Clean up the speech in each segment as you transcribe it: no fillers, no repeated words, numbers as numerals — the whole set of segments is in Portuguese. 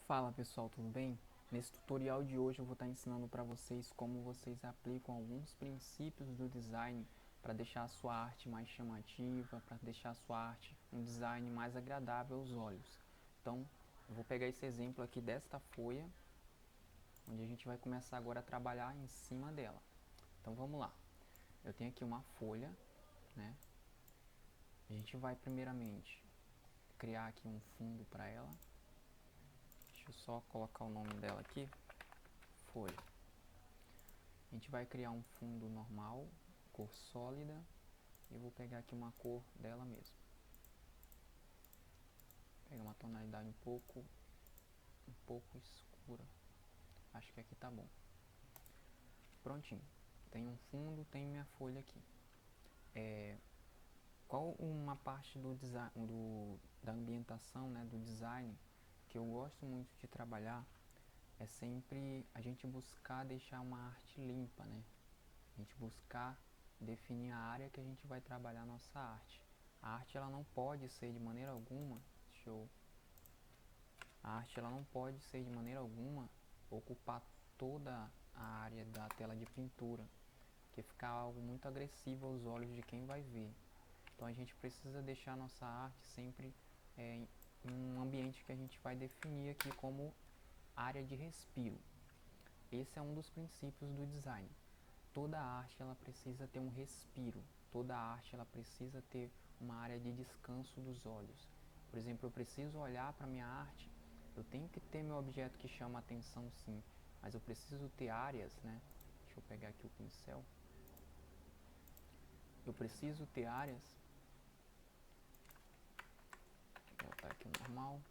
Fala pessoal, tudo bem? Nesse tutorial de hoje eu vou estar ensinando para vocês como vocês aplicam alguns princípios do design para deixar a sua arte mais chamativa, para deixar a sua arte um design mais agradável aos olhos. Então, eu vou pegar esse exemplo aqui desta folha, onde a gente vai começar agora a trabalhar em cima dela. Então vamos lá. Eu tenho aqui uma folha, né? A gente vai primeiramente criar aqui um fundo para ela. Deixa eu só colocar o nome dela aqui, folha. A gente vai criar um fundo normal, cor sólida, e eu vou pegar aqui uma cor dela mesmo. Pegar uma tonalidade um pouco escura. Acho que aqui tá bom. Prontinho. Tem um fundo, tem minha folha aqui. Qual uma parte do design, da ambientação, né, do design, que eu gosto muito de trabalhar, é sempre a gente buscar deixar uma arte limpa, né? A gente buscar definir a área que a gente vai trabalhar a nossa arte. A arte ela não pode ser de maneira alguma, a arte ela não pode ser de maneira alguma ocupar toda a área da tela de pintura, que fica algo muito agressivo aos olhos de quem vai ver. Então a gente precisa deixar a nossa arte sempre em um ambiente que a gente vai definir aqui como área de respiro. Esse é um dos princípios do design. Toda arte ela precisa ter um respiro, toda arte ela precisa ter uma área de descanso dos olhos. Por exemplo, eu preciso olhar para minha arte, eu tenho que ter meu objeto que chama a atenção sim, mas eu preciso ter áreas, né? Deixa eu pegar aqui o pincel. Eu preciso ter áreas, vou botar aqui o normal.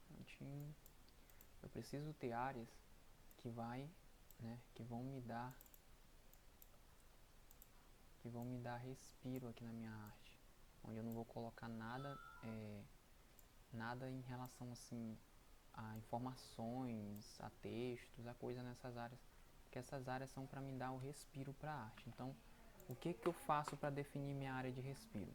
Prontinho. Eu preciso ter áreas que que vão me dar respiro aqui na minha arte, onde eu não vou colocar nada em relação assim a informações, a textos, a coisa nessas áreas, porque essas áreas são para me dar o respiro para a arte. Então, o que eu faço para definir minha área de respiro?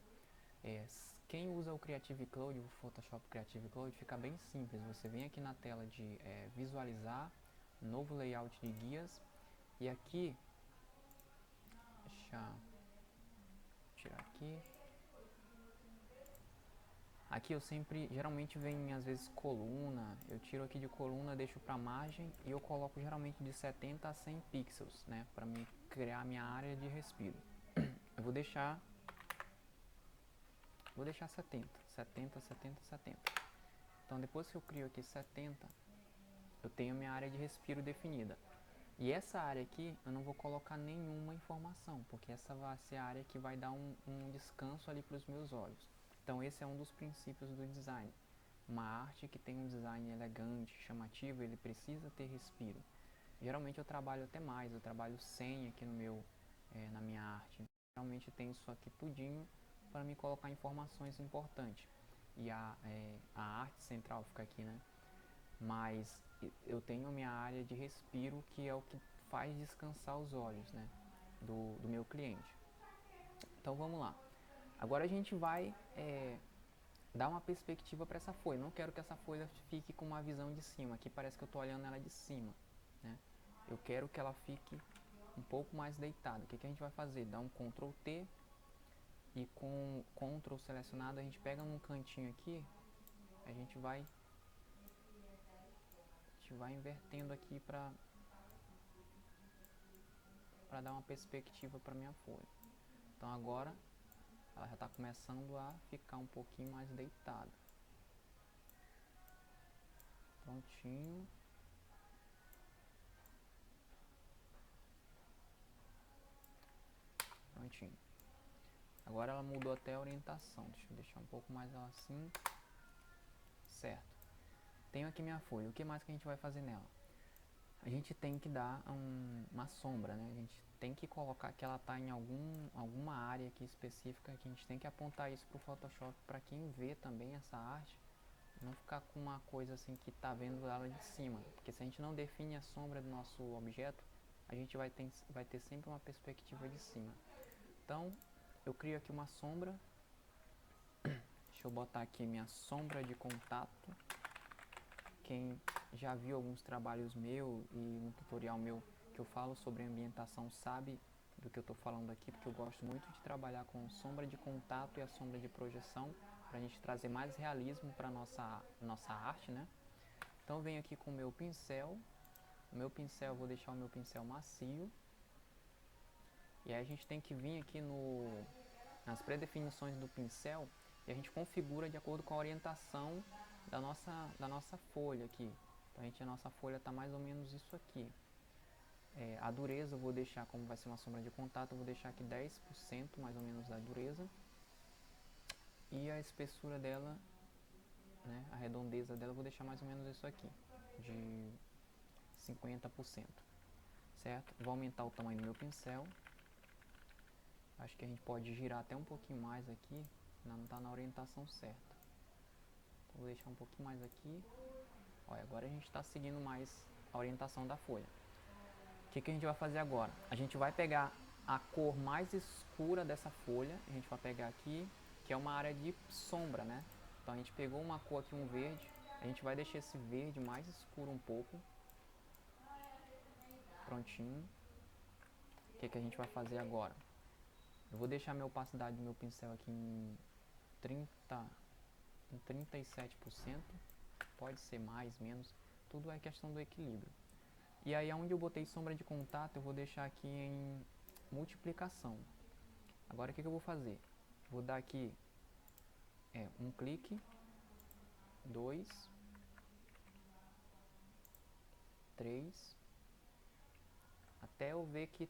Quem usa o Creative Cloud, o Photoshop Creative Cloud, fica bem simples. Você vem aqui na tela de visualizar, novo layout de guias, e aqui, deixa eu tirar aqui. Aqui eu geralmente vem às vezes coluna, eu tiro aqui de coluna, deixo para margem e eu coloco geralmente de 70 a 100 pixels, né, para me criar minha área de respiro. Eu vou deixar 70. Então depois que eu crio aqui 70, eu tenho minha área de respiro definida. E essa área aqui eu não vou colocar nenhuma informação, porque essa vai ser a área que vai dar um descanso ali para os meus olhos. Então esse é um dos princípios do design. Uma arte que tem um design elegante, chamativo, ele precisa ter respiro. Geralmente eu trabalho até mais, eu trabalho 100 aqui na minha arte. Geralmente tem isso aqui tudinho para me colocar informações importantes. E a arte central fica aqui, né? Mas eu tenho a minha área de respiro, que é o que faz descansar os olhos, né, do meu cliente. Então vamos lá. Agora a gente vai dar uma perspectiva para essa folha. Não quero que essa folha fique com uma visão de cima. Aqui parece que eu estou olhando ela de cima, né? Eu quero que ela fique um pouco mais deitada. O que a gente vai fazer? Dá um Ctrl T e com Ctrl selecionado a gente pega num cantinho aqui, a gente vai invertendo aqui para dar uma perspectiva para minha folha. Então agora ela já está começando a ficar um pouquinho mais deitada. Prontinho. Prontinho. Agora ela mudou até a orientação. Deixa eu deixar um pouco mais ela assim. Certo. Tenho aqui minha folha. O que mais que a gente vai fazer nela? A gente tem que dar uma sombra, né? A gente tem que colocar que ela está em alguma área aqui específica, que a gente tem que apontar isso para o Photoshop para quem vê também essa arte não ficar com uma coisa assim que está vendo ela de cima, porque se a gente não define a sombra do nosso objeto, a gente vai ter sempre uma perspectiva de cima. Então eu crio aqui uma sombra, deixa Deixa eu botar aqui minha sombra de contato. Quem já viu alguns trabalhos meus e um tutorial meu que eu falo sobre ambientação sabe do que eu estou falando aqui, porque eu gosto muito de trabalhar com sombra de contato e a sombra de projeção, para a gente trazer mais realismo para nossa arte, né? Então eu venho aqui com o meu pincel. O meu pincel, eu vou deixar o meu pincel macio. E aí a gente tem que vir aqui nas predefinições do pincel e a gente configura de acordo com a orientação da nossa folha aqui. Então a nossa folha está mais ou menos isso aqui. A dureza eu vou deixar, como vai ser uma sombra de contato, eu vou deixar aqui 10% mais ou menos da dureza. E a espessura dela, né, a redondeza dela, eu vou deixar mais ou menos isso aqui, de 50%. Certo? Vou aumentar o tamanho do meu pincel. Acho que a gente pode girar até um pouquinho mais aqui, não está na orientação certa. Então, vou deixar um pouquinho mais aqui. Olha, agora a gente está seguindo mais a orientação da folha. O que a gente vai fazer agora? A gente vai pegar a cor mais escura dessa folha, a gente vai pegar aqui, que é uma área de sombra, né? Então a gente pegou uma cor aqui, um verde, a gente vai deixar esse verde mais escuro um pouco. Prontinho. O que a gente vai fazer agora? Eu vou deixar a opacidade do meu pincel aqui em 37%, pode ser mais, menos, tudo é questão do equilíbrio. E aí onde eu botei sombra de contato, eu vou deixar aqui em multiplicação. Agora o que eu vou fazer? Vou dar aqui um clique, 2, 3, até eu ver que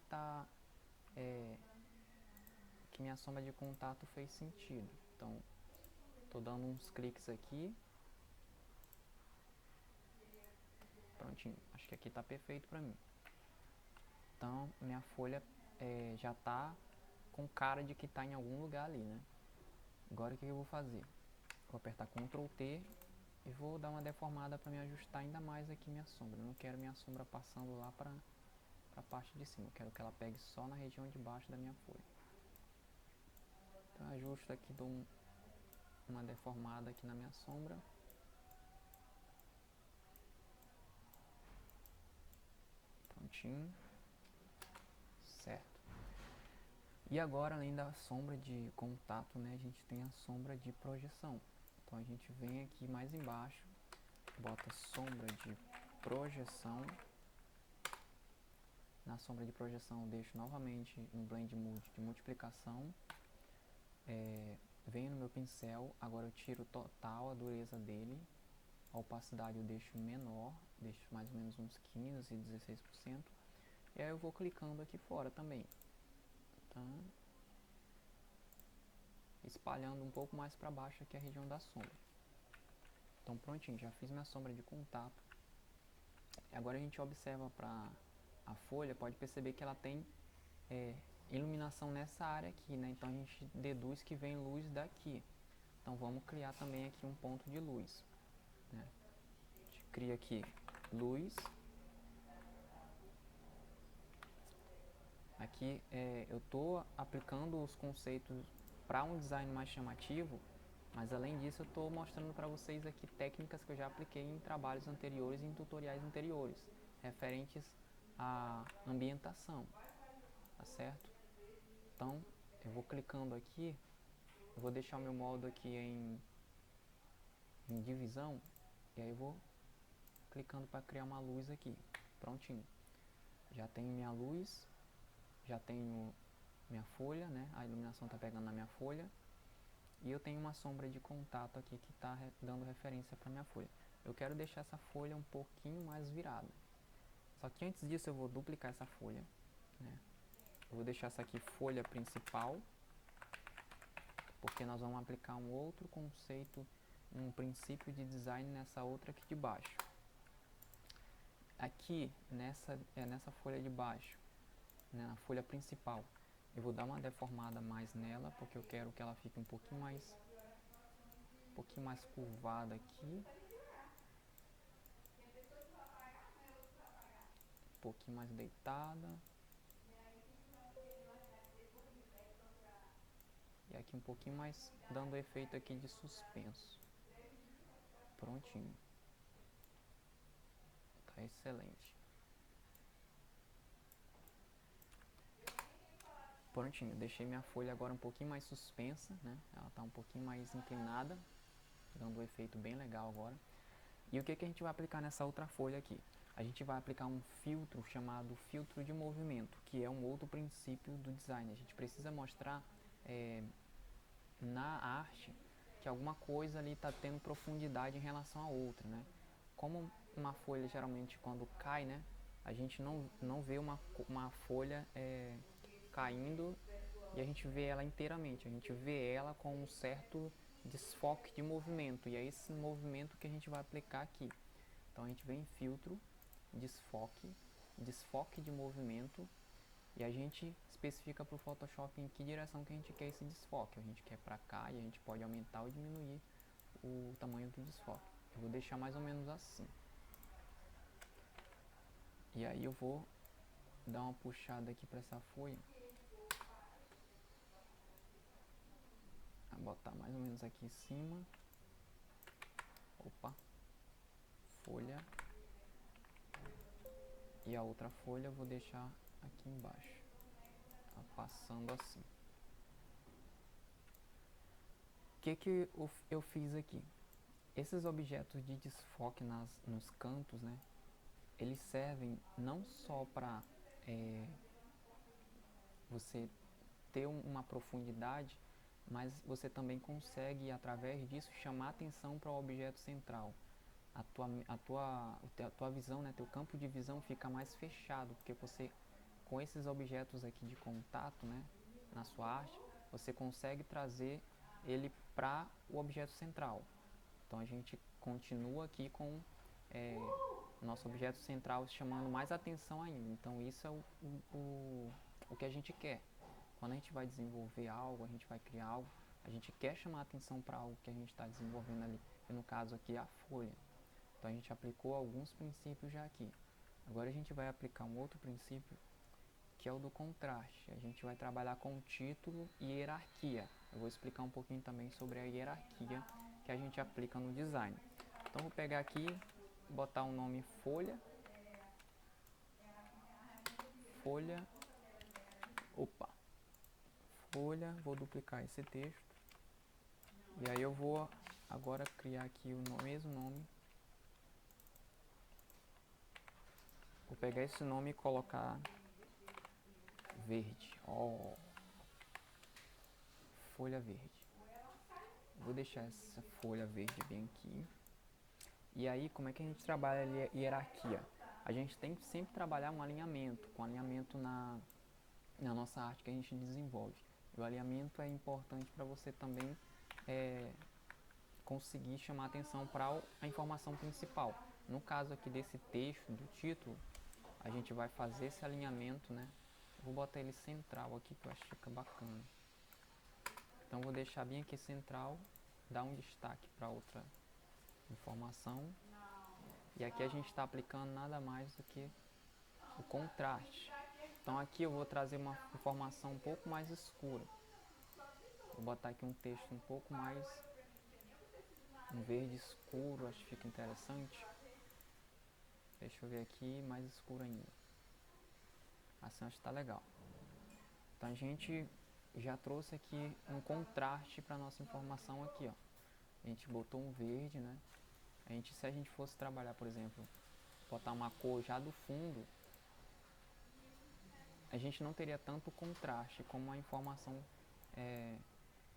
que minha sombra de contato fez sentido. Então, estou dando uns cliques aqui. Prontinho, acho que aqui está perfeito para mim. Então, minha folha já está com cara de que está em algum lugar ali, né? Agora o que eu vou fazer? Vou apertar Ctrl T e vou dar uma deformada para me ajustar ainda mais aqui minha sombra. Eu não quero minha sombra passando lá para a parte de cima, eu quero que ela pegue só na região de baixo da minha folha. Então eu ajusto aqui, dou uma deformada aqui na minha sombra. Prontinho. Certo. E agora, além da sombra de contato, né, a gente tem a sombra de projeção. Então a gente vem aqui mais embaixo, bota sombra de projeção. Na sombra de projeção eu deixo novamente no Blend Mode de multiplicação. Venho no meu pincel, agora eu tiro total a dureza dele. A opacidade eu deixo menor, deixo mais ou menos uns 15, 16%. E aí eu vou clicando aqui fora também. Então, espalhando um pouco mais para baixo aqui a região da sombra. Então prontinho, já fiz minha sombra de contato. Agora a gente observa para a folha, pode perceber que ela tem iluminação nessa área aqui, né? Então a gente deduz que vem luz daqui. Então vamos criar também aqui um ponto de luz, né? A gente cria aqui luz. Aqui eu estou aplicando os conceitos para um design mais chamativo, mas além disso eu estou mostrando para vocês aqui técnicas que eu já apliquei em trabalhos anteriores e em tutoriais anteriores, referentes à ambientação, tá certo? Então eu vou clicando aqui, eu vou deixar o meu modo aqui em divisão, e aí eu vou clicando para criar uma luz aqui, prontinho. Já tenho minha luz, já tenho minha folha, né? A iluminação está pegando na minha folha. E eu tenho uma sombra de contato aqui que está dando referência para minha folha. Eu quero deixar essa folha um pouquinho mais virada. Só que antes disso eu vou duplicar essa folha, né? Eu vou deixar essa aqui folha principal, porque nós vamos aplicar um outro conceito, um princípio de design nessa outra aqui de baixo. Aqui, nessa folha de baixo, né, na folha principal, eu vou dar uma deformada mais nela, porque eu quero que ela fique um pouquinho mais curvada aqui. Um pouquinho mais deitada. E aqui um pouquinho mais, dando efeito aqui de suspenso. Prontinho. Tá excelente. Prontinho, deixei minha folha agora um pouquinho mais suspensa, né? Ela tá um pouquinho mais inclinada, dando um efeito bem legal agora. E o que a gente vai aplicar nessa outra folha aqui? A gente vai aplicar um filtro chamado filtro de movimento, que é um outro princípio do design. A gente precisa mostrar na arte que alguma coisa ali está tendo profundidade em relação a outra, né? Como uma folha geralmente quando cai, né? A gente não vê uma folha caindo e a gente vê ela inteiramente. A gente vê ela com um certo desfoque de movimento, e é esse movimento que a gente vai aplicar aqui. Então a gente vem em filtro, desfoque de movimento, e a gente especifica para o Photoshop em que direção que a gente quer esse desfoque. A gente quer para cá e a gente pode aumentar ou diminuir o tamanho do desfoque. Eu vou deixar mais ou menos assim. E aí eu vou dar uma puxada aqui para essa folha. Vou botar mais ou menos aqui em cima. Opa. Folha. E a outra folha eu vou deixar aqui embaixo. Tá passando assim. O que eu fiz aqui? Esses objetos de desfoque nos cantos, né? Eles servem não só para você ter uma profundidade, mas você também consegue, através disso, chamar atenção para o objeto central. A tua visão, né, teu campo de visão fica mais fechado, porque você, com esses objetos aqui de contato, né, na sua arte, você consegue trazer ele para o objeto central. Então a gente continua aqui com nosso objeto central chamando mais atenção ainda. Então isso é o que a gente quer. Quando a gente vai desenvolver algo, a gente vai criar algo, a gente quer chamar atenção para algo que a gente está desenvolvendo ali. E no caso aqui a folha. Então a gente aplicou alguns princípios já aqui. Agora a gente vai aplicar um outro princípio, que é o do contraste. A gente vai trabalhar com título e hierarquia. Eu vou explicar um pouquinho também sobre a hierarquia que a gente aplica no design. Então vou pegar aqui, botar um nome folha. Folha, vou duplicar esse texto. E aí eu vou agora criar aqui o mesmo nome. Vou pegar esse nome e colocar verde. Folha verde. Vou deixar essa folha verde bem aqui. E aí, como é que a gente trabalha a hierarquia? A gente tem que sempre trabalhar um alinhamento, com alinhamento na nossa arte que a gente desenvolve. E o alinhamento é importante para você também conseguir chamar atenção para a informação principal. No caso aqui desse texto, do título, a gente vai fazer esse alinhamento, né? Vou botar ele central aqui, que eu acho que fica bacana. Então vou deixar bem aqui central, dar um destaque para outra informação. E aqui a gente está aplicando nada mais do que o contraste. Então aqui eu vou trazer uma informação um pouco mais escura. Vou botar aqui um texto um pouco mais, um verde escuro, acho que fica interessante. Deixa eu ver aqui, mais escuro ainda. Assim acho que está legal. Então a gente já trouxe aqui um contraste para nossa informação aqui, ó. A gente botou um verde, né? Se a gente fosse trabalhar, por exemplo, botar uma cor já do fundo, a gente não teria tanto contraste como a informação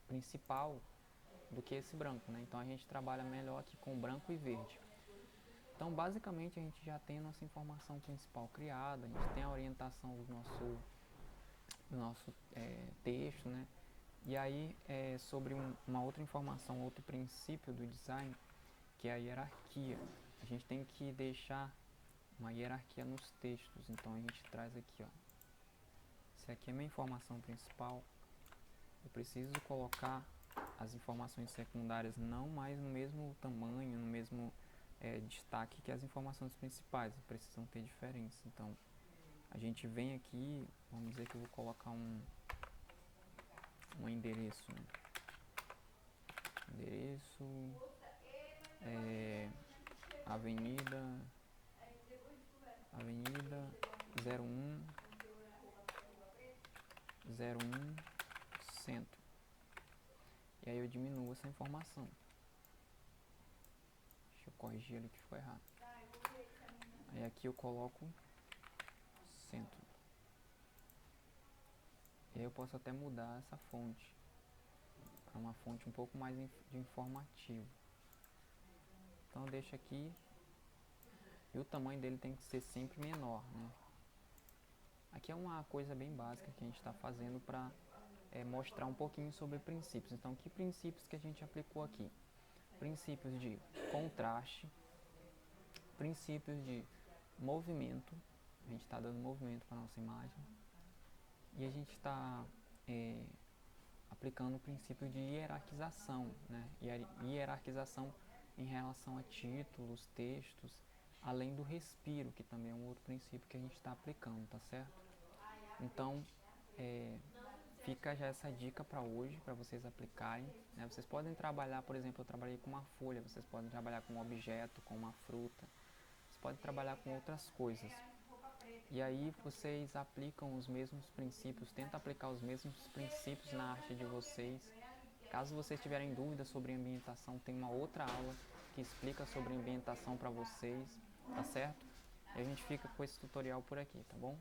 principal do que esse branco, né? Então a gente trabalha melhor aqui com branco e verde. Então basicamente a gente já tem a nossa informação principal criada, a gente tem a orientação do nosso texto, né? E aí sobre uma outra informação, outro princípio do design, que é a hierarquia. A gente tem que deixar uma hierarquia nos textos, então a gente traz aqui, ó. Se aqui é minha informação principal, eu preciso colocar as informações secundárias não mais no mesmo tamanho, no mesmo destaque que as informações principais, precisam ter diferença. Então a gente vem aqui, vamos dizer que eu vou colocar um endereço, né? Endereço, Avenida 0101 Centro. E aí eu diminuo essa informação. Deixa eu corrigir ali que ficou errado. Aí aqui eu coloco centro. E aí eu posso até mudar essa fonte para uma fonte um pouco mais de informativo. Então eu deixo aqui. E o tamanho dele tem que ser sempre menor, né? Aqui é uma coisa bem básica que a gente está fazendo para mostrar um pouquinho sobre princípios. Então, que princípios que a gente aplicou aqui? Princípios de contraste, princípios de movimento. A gente está dando movimento para a nossa imagem. E a gente está aplicando o princípio de hierarquização, né? Hierarquização em relação a títulos, textos, além do respiro, que também é um outro princípio que a gente está aplicando, tá certo? Então, fica já essa dica para hoje, para vocês aplicarem, né? Vocês podem trabalhar, por exemplo, eu trabalhei com uma folha, vocês podem trabalhar com um objeto, com uma fruta, vocês podem trabalhar com outras coisas. E aí vocês aplicam os mesmos princípios, tentam aplicar os mesmos princípios na arte de vocês. Caso vocês tiverem dúvidas sobre ambientação, tem uma outra aula que explica sobre ambientação para vocês, tá certo? E a gente fica com esse tutorial por aqui, tá bom?